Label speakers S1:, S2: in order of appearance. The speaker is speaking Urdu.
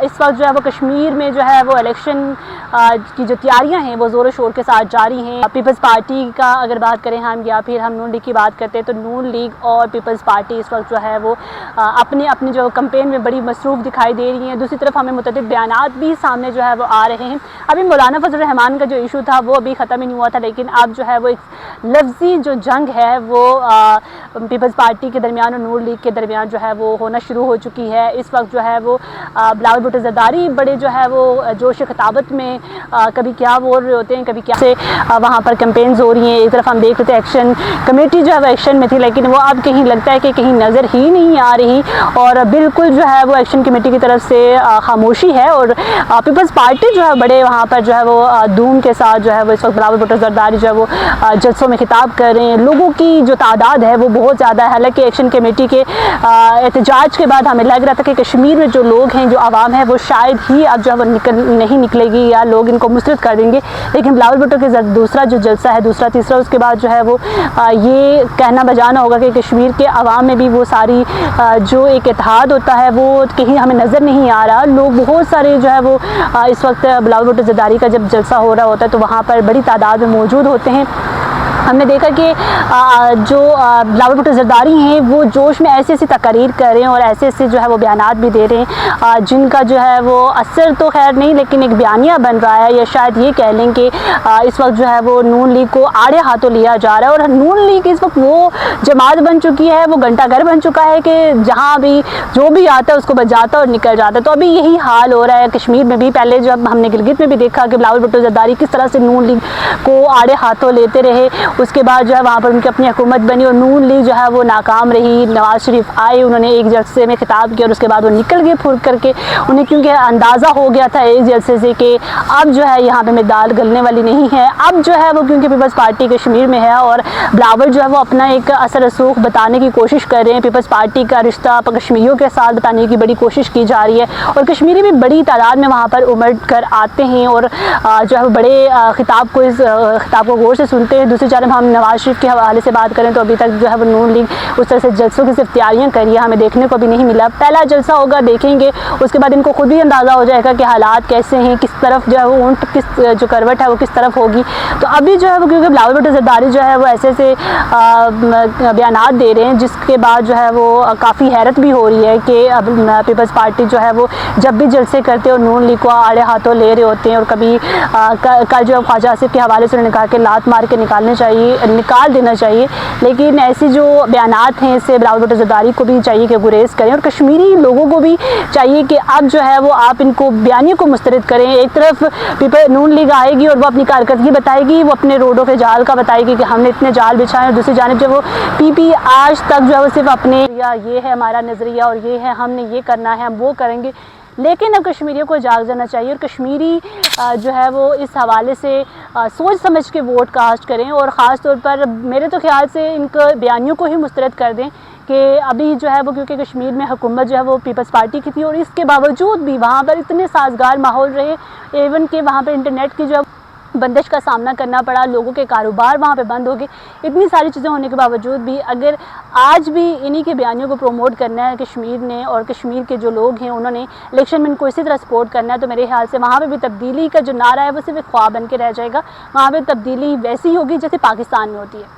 S1: اس وقت جو ہے وہ کشمیر میں جو ہے وہ الیکشن کی جو تیاریاں ہیں وہ زور و شور کے ساتھ جاری ہیں۔ پیپلز پارٹی کا اگر بات کریں ہم یا پھر ہم نون لیگ کی بات کرتے ہیں تو نون لیگ اور پیپلز پارٹی اس وقت جو ہے وہ اپنی جو کمپین میں بڑی مصروف دکھائی دے رہی ہیں۔ دوسری طرف ہمیں متعدد بیانات بھی سامنے جو ہے وہ آ رہے ہیں۔ ابھی مولانا فضل الرحمان کا جو ایشو تھا وہ ابھی ختم ہی نہیں ہوا تھا، لیکن اب جو ہے وہ ایک لفظی جو جنگ ہے وہ پیپلز پارٹی کے درمیان اور نون لیگ کے درمیان جو ہے وہ ہونا شروع ہو چکی ہے۔ اس وقت جو ہے وہ بلاول بھٹو زرداری بڑے جو ہے وہ جوش خطابت میں کبھی کیا بول رہے ہوتے ہیں، کبھی کیا سے وہاں پر کمپینز ہو رہی ہیں۔ ایک طرف ہم دیکھ رہے تھے ایکشن کمیٹی جو ہے وہ ایکشن میں تھی، لیکن وہ اب کہیں لگتا ہے کہ کہیں نظر ہی نہیں آ رہی، اور بالکل جو ہے وہ ایکشن کمیٹی کی طرف سے خاموشی ہے، اور پیپلز پارٹی جو ہے بڑے وہاں پر جو ہے وہ دھوم کے ساتھ جو ہے وہ اس وقت بلاول بھٹو زرداری جو ہے وہ جلسوں میں خطاب کر رہے ہیں۔ لوگوں کی جو تعداد ہے وہ بہت زیادہ ہے، حالانکہ ایکشن کمیٹی کے احتجاج کے بعد ہمیں لگ رہا تھا کہ کشمیر میں جو لوگ ہیں، جو عوام ہے، وہ شاید ہی اب جو ہے وہ نہیں نکلے گی یا لوگ ان کو مسرت کر دیں گے، لیکن بلاول بھٹو کے دوسرا جو جلسہ ہے، دوسرا تیسرا، اس کے بعد جو ہے وہ یہ کہنا بجانا ہوگا کہ کشمیر کے عوام میں بھی وہ ساری جو ایک اتحاد ہوتا ہے وہ کہیں ہمیں نظر نہیں آ رہا۔ لوگ بہت سارے جو ہے وہ اس وقت بلاول بھٹو زرداری کا جب جلسہ ہو رہا ہوتا ہے تو وہاں پر بڑی تعداد میں موجود ہوتے ہیں۔ ہم نے دیکھا کہ جو بلاول بھٹو زرداری ہیں وہ جوش میں ایسی تقاریر کر رہے ہیں اور ایسے جو ہے وہ بیانات بھی دے رہے ہیں جن کا جو ہے وہ اثر تو خیر نہیں، لیکن ایک بیانیہ بن رہا ہے، یا شاید یہ کہہ لیں کہ اس وقت جو ہے وہ نون لیگ کو آڑے ہاتھوں لیا جا رہا ہے، اور نون لیگ اس وقت وہ جماعت بن چکی ہے، وہ گھنٹہ گھر بن چکا ہے کہ جہاں بھی جو بھی آتا ہے اس کو بجاتا اور نکل جاتا ہے۔ تو ابھی یہی حال ہو رہا ہے کشمیر میں بھی۔ پہلے جب ہم نے گلگت میں بھی دیکھا کہ بلاول بھٹو زرداری کس طرح سے نون لیگ کو آڑے ہاتھوں لیتے رہے، اس کے بعد جو ہے وہاں پر ان کی اپنی حکومت بنی اور نون لیگ جو ہے وہ ناکام رہی۔ نواز شریف آئے، انہوں نے ایک جلسے میں خطاب کیا اور اس کے بعد وہ نکل گئے پھر کر کے، انہیں کیونکہ اندازہ ہو گیا تھا ایک جلسے سے کہ اب جو ہے یہاں پہ میں دال گلنے والی نہیں ہے۔ اب جو ہے وہ کیونکہ پیپلز پارٹی کشمیر میں ہے اور بلاول جو ہے وہ اپنا ایک اثر رسوخ بتانے کی کوشش کر رہے ہیں، پیپلز پارٹی کا رشتہ کشمیریوں کے ساتھ بتانے کی بڑی کوشش کی جا رہی ہے، اور کشمیری بھی بڑی تعداد میں وہاں پر امڑ کر آتے ہیں اور جو ہے وہ بڑے خطاب کو غور سے سنتے ہیں۔ دوسری جانب ہم نواز شریف کے حوالے سے بات کریں تو ابھی تک جو ہے وہ نون لیگ اس طرح سے جلسوں کی صرف تیاریاں کری ہے، ہمیں دیکھنے کو بھی نہیں ملا۔ پہلا جلسہ ہوگا، دیکھیں گے، اس کے بعد ان کو خود ہی اندازہ ہو جائے گا کہ حالات کیسے ہیں، کس طرف جو ہے وہ اونٹ کس جو کروٹ ہے وہ کس طرف ہوگی۔ تو ابھی جو ہے وہ کیونکہ بلاول بھٹو زرداری جو ہے وہ ایسے بیانات دے رہے ہیں جس کے بعد جو ہے وہ کافی حیرت بھی ہو رہی ہے کہ اب پیپلز پارٹی جو ہے وہ جب بھی جلسے کرتے اور نون لیگ کو آڑے ہاتھوں لے رہے ہوتے ہیں، اور کبھی کل جو خواجہ آصف کے حوالے سے انہوں نے کہا کہ لات مار کے نکال دینا چاہیے، لیکن ایسی جو بیانات ہیں اس سے بلاول بھٹو زرداری کو بھی چاہیے کہ گریز کریں، اور کشمیری لوگوں کو بھی چاہیے کہ اب جو ہے وہ آپ ان کو بیانیے کو مسترد کریں۔ ایک طرف نون لیگ آئے گی اور وہ اپنی کارکردگی بتائے گی، وہ اپنے روڈوں کے جال کا بتائے گی کہ ہم نے اتنے جال بچھائے، اور دوسری جانب جو وہ پی پی آج تک جو ہے وہ صرف اپنے یہ ہے ہمارا نظریہ اور یہ ہے ہم نے یہ کرنا ہے، ہم وہ کریں گے۔ لیکن اب کشمیریوں کو جاگ جانا چاہیے، اور کشمیری جو ہے وہ اس حوالے سے سوچ سمجھ کے ووٹ کاسٹ کریں، اور خاص طور پر میرے تو خیال سے ان کو بیانیوں کو ہی مسترد کر دیں کہ ابھی جو ہے وہ کیونکہ کشمیر میں حکومت جو ہے وہ پیپلز پارٹی کی تھی، اور اس کے باوجود بھی وہاں پر اتنے سازگار ماحول رہے، ایون کہ وہاں پہ انٹرنیٹ کی جو بندش کا سامنا کرنا پڑا، لوگوں کے کاروبار وہاں پہ بند ہو گئے، اتنی ساری چیزیں ہونے کے باوجود بھی اگر آج بھی انہی کے بیانیوں کو پروموٹ کرنا ہے کشمیر نے، اور کشمیر کے جو لوگ ہیں انہوں نے الیکشن میں ان کو اسی طرح سپورٹ کرنا ہے، تو میرے خیال سے وہاں پہ بھی تبدیلی کا جو نعرہ ہے وہ صرف ایک خواہ بن کے رہ جائے گا۔ وہاں پہ تبدیلی ویسی ہوگی جیسے پاکستان میں ہوتی ہے۔